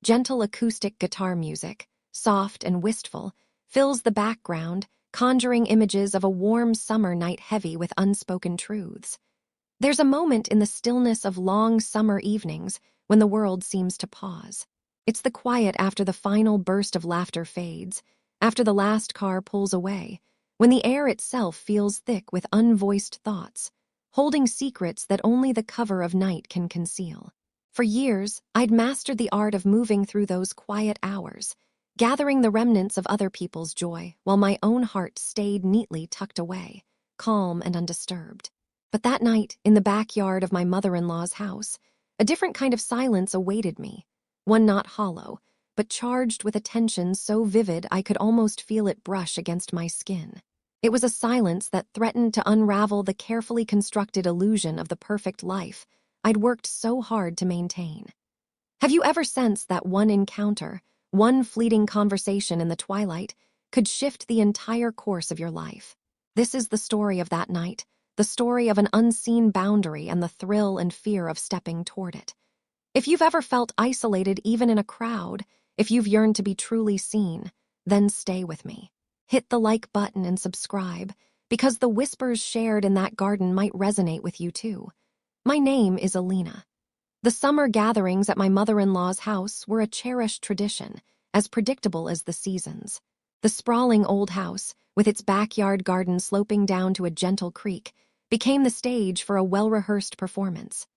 Gentle acoustic guitar music, soft and wistful, fills the background, conjuring images of a warm summer night heavy with unspoken truths. There's a moment in the stillness of long summer evenings when the world seems to pause. It's the quiet after the final burst of laughter fades, after the last car pulls away, when the air itself feels thick with unvoiced thoughts, holding secrets that only the cover of night can conceal. For years, I'd mastered the art of moving through those quiet hours, gathering the remnants of other people's joy while my own heart stayed neatly tucked away, calm and undisturbed. But that night, in the backyard of my mother-in-law's house, a different kind of silence awaited me, one not hollow, but charged with a tension so vivid I could almost feel it brush against my skin. It was a silence that threatened to unravel the carefully constructed illusion of the perfect life I'd worked so hard to maintain. Have you ever sensed that one encounter, one fleeting conversation in the twilight, could shift the entire course of your life? This is the story of that night, the story of an unseen boundary and the thrill and fear of stepping toward it. If you've ever felt isolated even in a crowd, if you've yearned to be truly seen, then stay with me. Hit the like button and subscribe, because the whispers shared in that garden might resonate with you too. My name is Alina. The summer gatherings at my mother-in-law's house were a cherished tradition, as predictable as the seasons. The sprawling old house, with its backyard garden sloping down to a gentle creek, became the stage for a well-rehearsed performance.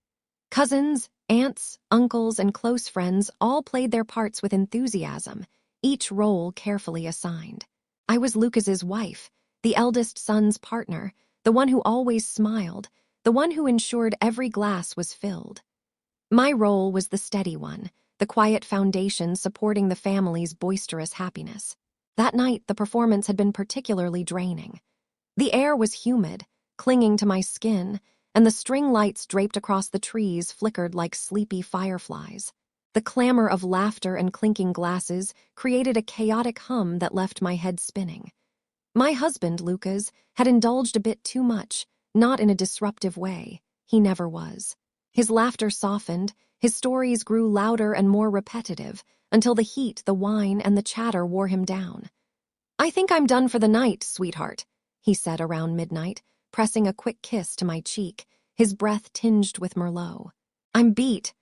Cousins, aunts, uncles, and close friends all played their parts with enthusiasm, each role carefully assigned. I was Lucas's wife, the eldest son's partner, the one who always smiled, the one who ensured every glass was filled. My role was the steady one, the quiet foundation supporting the family's boisterous happiness. That night, the performance had been particularly draining. The air was humid, clinging to my skin, and the string lights draped across the trees flickered like sleepy fireflies. The clamor of laughter and clinking glasses created a chaotic hum that left my head spinning. My husband, Lucas, had indulged a bit too much, not in a disruptive way. He never was. His laughter softened, his stories grew louder and more repetitive, until the heat, the wine, and the chatter wore him down. "I think I'm done for the night, sweetheart," he said around midnight, pressing a quick kiss to my cheek, his breath tinged with Merlot. "I'm beat."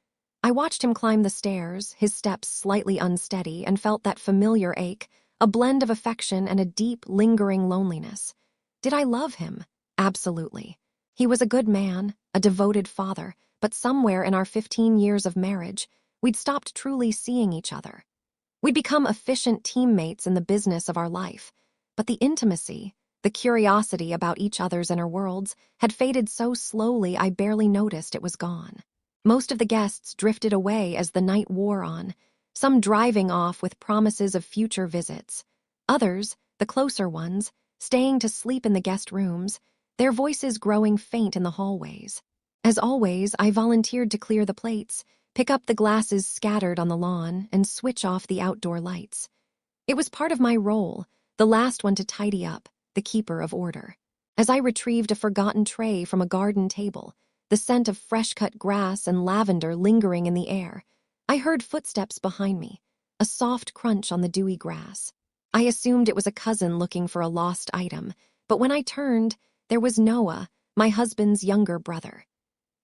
I watched him climb the stairs, his steps slightly unsteady, and felt that familiar ache, a blend of affection and a deep, lingering loneliness. Did I love him? Absolutely. He was a good man, a devoted father, but somewhere in our 15 years of marriage, we'd stopped truly seeing each other. We'd become efficient teammates in the business of our life, but the intimacy, the curiosity about each other's inner worlds, had faded so slowly I barely noticed it was gone. Most of the guests drifted away as the night wore on, some driving off with promises of future visits. Others, the closer ones, staying to sleep in the guest rooms, their voices growing faint in the hallways. As always, I volunteered to clear the plates, pick up the glasses scattered on the lawn, and switch off the outdoor lights. It was part of my role, the last one to tidy up, the keeper of order. As I retrieved a forgotten tray from a garden table, the scent of fresh-cut grass and lavender lingering in the air, I heard footsteps behind me, a soft crunch on the dewy grass. I assumed it was a cousin looking for a lost item, but when I turned, there was Noah, my husband's younger brother.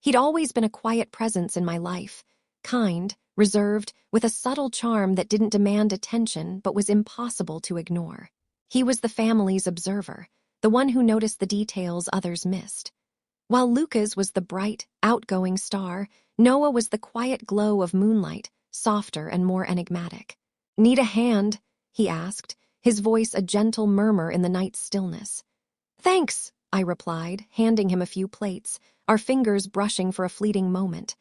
He'd always been a quiet presence in my life, kind, reserved, with a subtle charm that didn't demand attention but was impossible to ignore. He was the family's observer, the one who noticed the details others missed. While Lucas was the bright, outgoing star, Noah was the quiet glow of moonlight, softer and more enigmatic. "Need a hand?" he asked, his voice a gentle murmur in the night's stillness. "Thanks," I replied, handing him a few plates, our fingers brushing for a fleeting moment.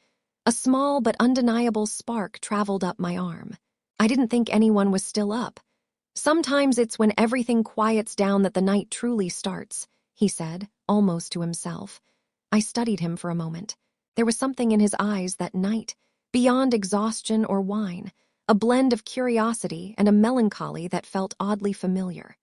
A small but undeniable spark traveled up my arm. I didn't think anyone was still up. "Sometimes it's when everything quiets down that the night truly starts," he said, almost to himself. I studied him for a moment. There was something in his eyes that night, beyond exhaustion or wine, a blend of curiosity and a melancholy that felt oddly familiar.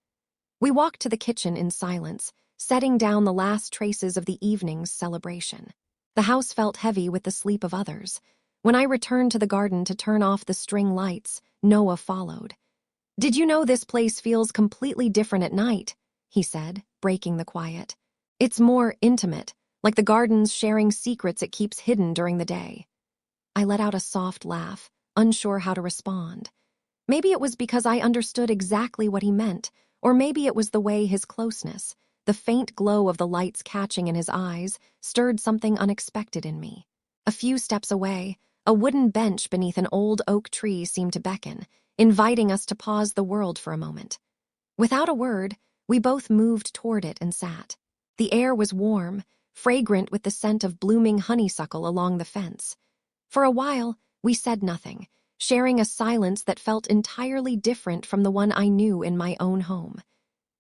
We walked to the kitchen in silence, setting down the last traces of the evening's celebration. The house felt heavy with the sleep of others. When I returned to the garden to turn off the string lights, Noah followed. "Did you know this place feels completely different at night?" he said, breaking the quiet. "It's more intimate, like the garden's sharing secrets it keeps hidden during the day." I let out a soft laugh, unsure how to respond. Maybe it was because I understood exactly what he meant, or maybe it was the way his closeness, the faint glow of the lights catching in his eyes, stirred something unexpected in me. A few steps away, a wooden bench beneath an old oak tree seemed to beckon, inviting us to pause the world for a moment. Without a word, we both moved toward it and sat. The air was warm, fragrant with the scent of blooming honeysuckle along the fence. For a while, we said nothing, sharing a silence that felt entirely different from the one I knew in my own home.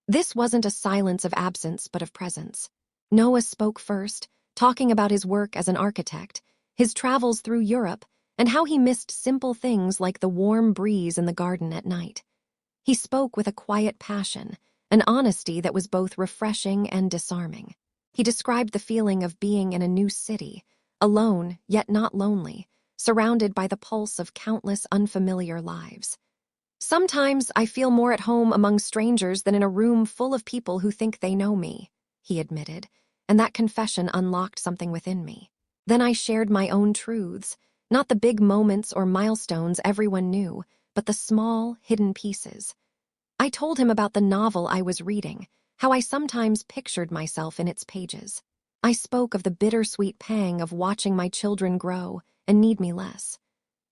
This wasn't a silence of absence, but of presence. Noah spoke first, talking about his work as an architect, his travels through Europe, and how he missed simple things like the warm breeze in the garden at night. He spoke with a quiet passion, an honesty that was both refreshing and disarming. He described the feeling of being in a new city, alone yet not lonely, surrounded by the pulse of countless unfamiliar lives. "Sometimes I feel more at home among strangers than in a room full of people who think they know me," he admitted, and that confession unlocked something within me. Then I shared my own truths, not the big moments or milestones everyone knew, but the small, hidden pieces. I told him about the novel I was reading, how I sometimes pictured myself in its pages. I spoke of the bittersweet pang of watching my children grow and need me less.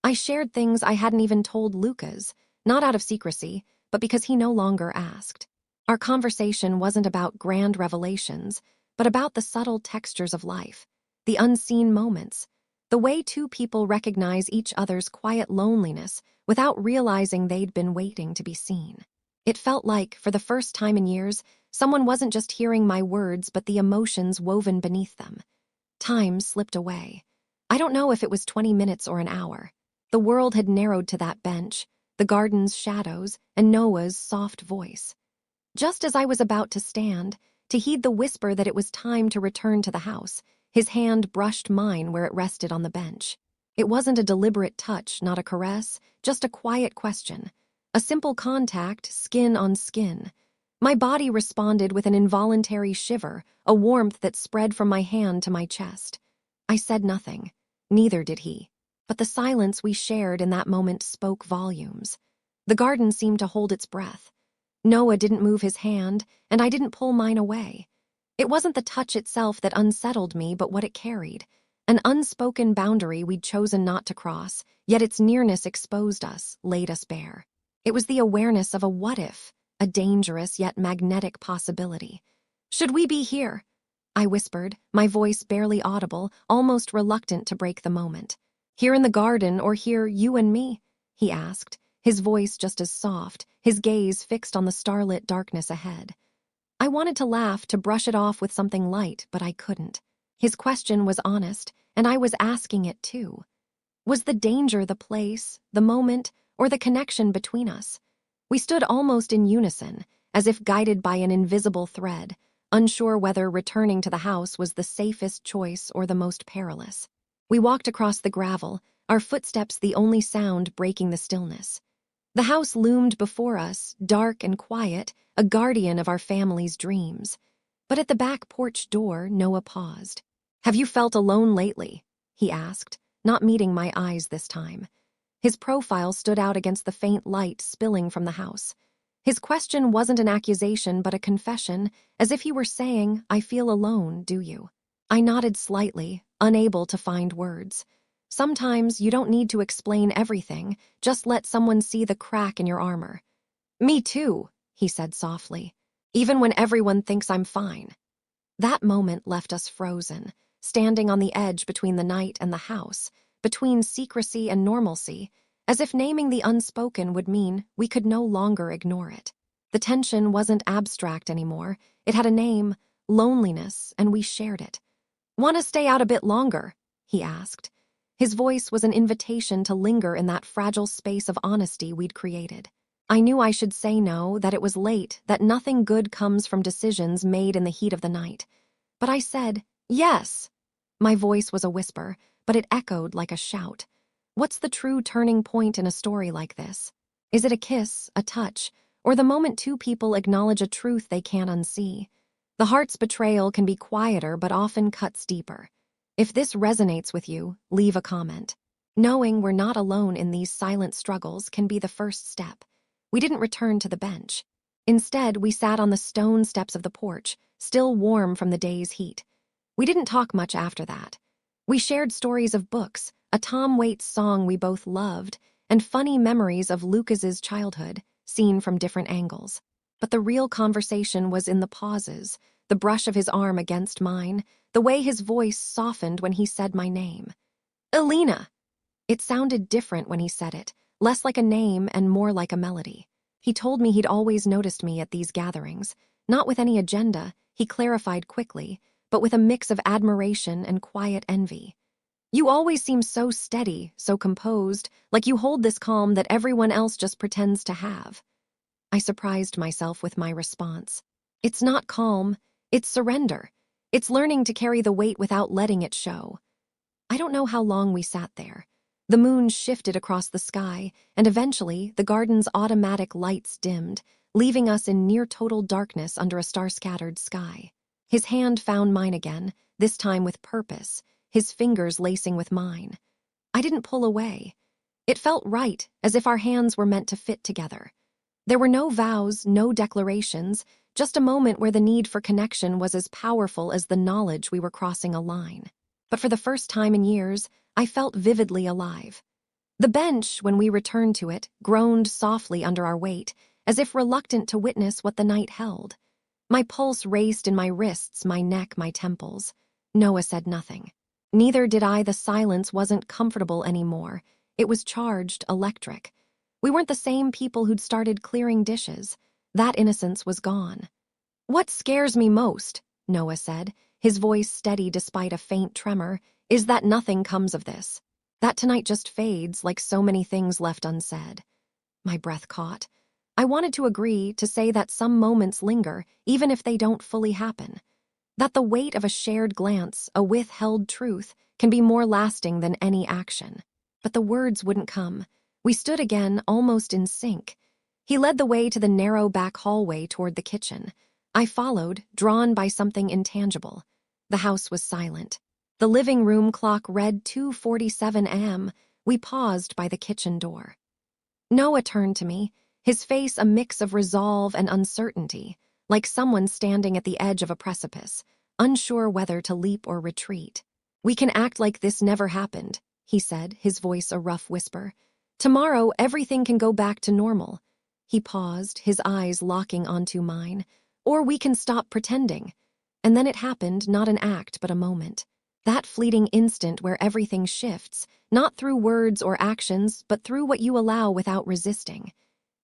I shared things I hadn't even told Lucas, not out of secrecy, but because he no longer asked. Our conversation wasn't about grand revelations, but about the subtle textures of life, the unseen moments, the way two people recognize each other's quiet loneliness without realizing they'd been waiting to be seen. It felt like, for the first time in years, someone wasn't just hearing my words but the emotions woven beneath them. Time slipped away. I don't know if it was 20 minutes or an hour. The world had narrowed to that bench, the garden's shadows, and Noah's soft voice. Just as I was about to stand, to heed the whisper that it was time to return to the house, his hand brushed mine where it rested on the bench. It wasn't a deliberate touch, not a caress, just a quiet question. A simple contact, skin on skin. My body responded with an involuntary shiver, a warmth that spread from my hand to my chest. I said nothing. Neither did he. But the silence we shared in that moment spoke volumes. The garden seemed to hold its breath. Noah didn't move his hand, and I didn't pull mine away. It wasn't the touch itself that unsettled me, but what it carried. An unspoken boundary we'd chosen not to cross, yet its nearness exposed us, laid us bare. It was the awareness of a what-if, a dangerous yet magnetic possibility. "Should we be here?" I whispered, my voice barely audible, almost reluctant to break the moment. "Here in the garden or here, you and me?" he asked, his voice just as soft, his gaze fixed on the starlit darkness ahead. I wanted to laugh, to brush it off with something light, but I couldn't. His question was honest, and I was asking it too. Was the danger the place, the moment, or the connection between us? We stood almost in unison, as if guided by an invisible thread, unsure whether returning to the house was the safest choice or the most perilous. We walked across the gravel, our footsteps the only sound breaking the stillness. The house loomed before us, dark and quiet, a guardian of our family's dreams. But at the back porch door, Noah paused. "Have you felt alone lately?" he asked, not meeting my eyes this time. His profile stood out against the faint light spilling from the house. His question wasn't an accusation but a confession, as if he were saying, "I feel alone, do you?" I nodded slightly, unable to find words. Sometimes you don't need to explain everything, just let someone see the crack in your armor. "Me too," he said softly, "even when everyone thinks I'm fine." That moment left us frozen, standing on the edge between the night and the house, between secrecy and normalcy, as if naming the unspoken would mean we could no longer ignore it. The tension wasn't abstract anymore. It had a name, loneliness, and we shared it. "Want to stay out a bit longer?" he asked. His voice was an invitation to linger in that fragile space of honesty we'd created. I knew I should say no, that it was late, that nothing good comes from decisions made in the heat of the night. But I said, "Yes." My voice was a whisper, but it echoed like a shout. What's the true turning point in a story like this? Is it a kiss, a touch, or the moment two people acknowledge a truth they can't unsee? The heart's betrayal can be quieter but often cuts deeper. If this resonates with you, leave a comment. Knowing we're not alone in these silent struggles can be the first step. We didn't return to the bench. Instead, we sat on the stone steps of the porch, still warm from the day's heat. We didn't talk much after that. We shared stories of books, a Tom Waits song we both loved, and funny memories of Lucas's childhood, seen from different angles. But the real conversation was in the pauses, the brush of his arm against mine, the way his voice softened when he said my name. Elena! It sounded different when he said it, less like a name and more like a melody. He told me he'd always noticed me at these gatherings, not with any agenda, he clarified quickly, but with a mix of admiration and quiet envy. You always seem so steady, so composed, like you hold this calm that everyone else just pretends to have. I surprised myself with my response. It's not calm, it's surrender. It's learning to carry the weight without letting it show. I don't know how long we sat there. The moon shifted across the sky, and eventually the garden's automatic lights dimmed, leaving us in near-total darkness under a star-scattered sky. His hand found mine again, this time with purpose, his fingers lacing with mine. I didn't pull away. It felt right, as if our hands were meant to fit together. There were no vows, no declarations, just a moment where the need for connection was as powerful as the knowledge we were crossing a line. But for the first time in years, I felt vividly alive. The bench, when we returned to it, groaned softly under our weight, as if reluctant to witness what the night held. My pulse raced in my wrists, my neck, my temples. Noah said nothing. Neither did I. The silence wasn't comfortable anymore. It was charged, electric. We weren't the same people who'd started clearing dishes. That innocence was gone. What scares me most, Noah said, his voice steady despite a faint tremor, is that nothing comes of this. That tonight just fades like so many things left unsaid. My breath caught. I wanted to agree, to say that some moments linger, even if they don't fully happen. That the weight of a shared glance, a withheld truth, can be more lasting than any action. But the words wouldn't come. We stood again, almost in sync. He led the way to the narrow back hallway toward the kitchen. I followed, drawn by something intangible. The house was silent. The living room clock read 2:47 a.m. We paused by the kitchen door. Noah turned to me, his face a mix of resolve and uncertainty, like someone standing at the edge of a precipice, unsure whether to leap or retreat. We can act like this never happened, he said, his voice a rough whisper. Tomorrow, everything can go back to normal. He paused, his eyes locking onto mine. Or we can stop pretending. And then it happened, not an act, but a moment. That fleeting instant where everything shifts, not through words or actions, but through what you allow without resisting.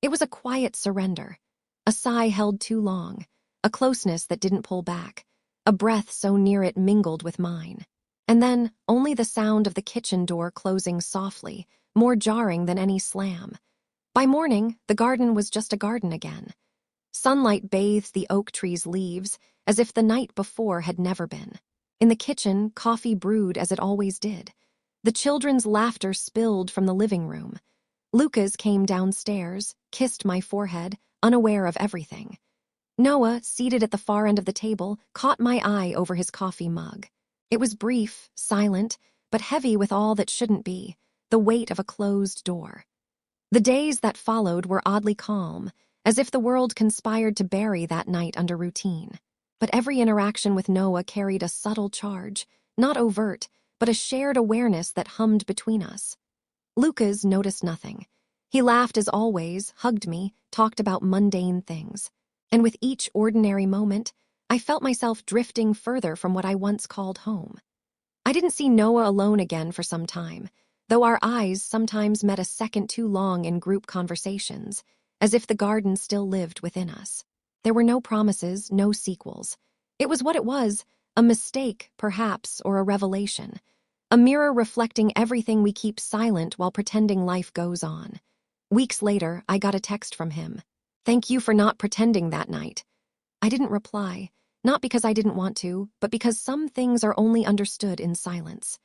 It was a quiet surrender. A sigh held too long, a closeness that didn't pull back, a breath so near it mingled with mine. And then, only the sound of the kitchen door closing softly, more jarring than any slam. By morning, the garden was just a garden again. Sunlight bathed the oak tree's leaves, as if the night before had never been. In the kitchen, coffee brewed as it always did. The children's laughter spilled from the living room. Lucas came downstairs, kissed my forehead, unaware of everything. Noah, seated at the far end of the table, caught my eye over his coffee mug. It was brief, silent, but heavy with all that shouldn't be, the weight of a closed door. The days that followed were oddly calm, as if the world conspired to bury that night under routine. But every interaction with Noah carried a subtle charge, not overt, but a shared awareness that hummed between us. Lucas noticed nothing. He laughed as always, hugged me, talked about mundane things. And with each ordinary moment, I felt myself drifting further from what I once called home. I didn't see Noah alone again for some time, though our eyes sometimes met a second too long in group conversations, as if the garden still lived within us. There were no promises, no sequels. It was what it was, a mistake, perhaps, or a revelation. A mirror reflecting everything we keep silent while pretending life goes on. Weeks later, I got a text from him. "Thank you for not pretending that night." I didn't reply, not because I didn't want to, but because some things are only understood in silence.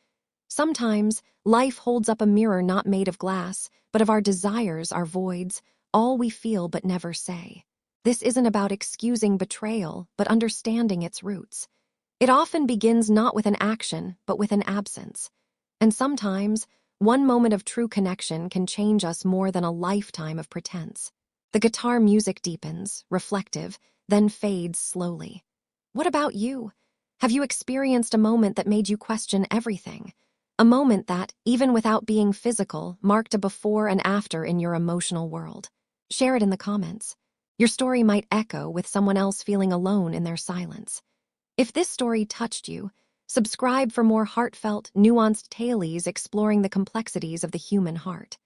Sometimes, life holds up a mirror not made of glass, but of our desires, our voids, all we feel but never say. This isn't about excusing betrayal, but understanding its roots. It often begins not with an action, but with an absence. And sometimes, one moment of true connection can change us more than a lifetime of pretense. The guitar music deepens, reflective, then fades slowly. What about you? Have you experienced a moment that made you question everything? A moment that, even without being physical, marked a before and after in your emotional world? Share it in the comments. Your story might echo with someone else feeling alone in their silence. If this story touched you, subscribe for more heartfelt, nuanced tales exploring the complexities of the human heart.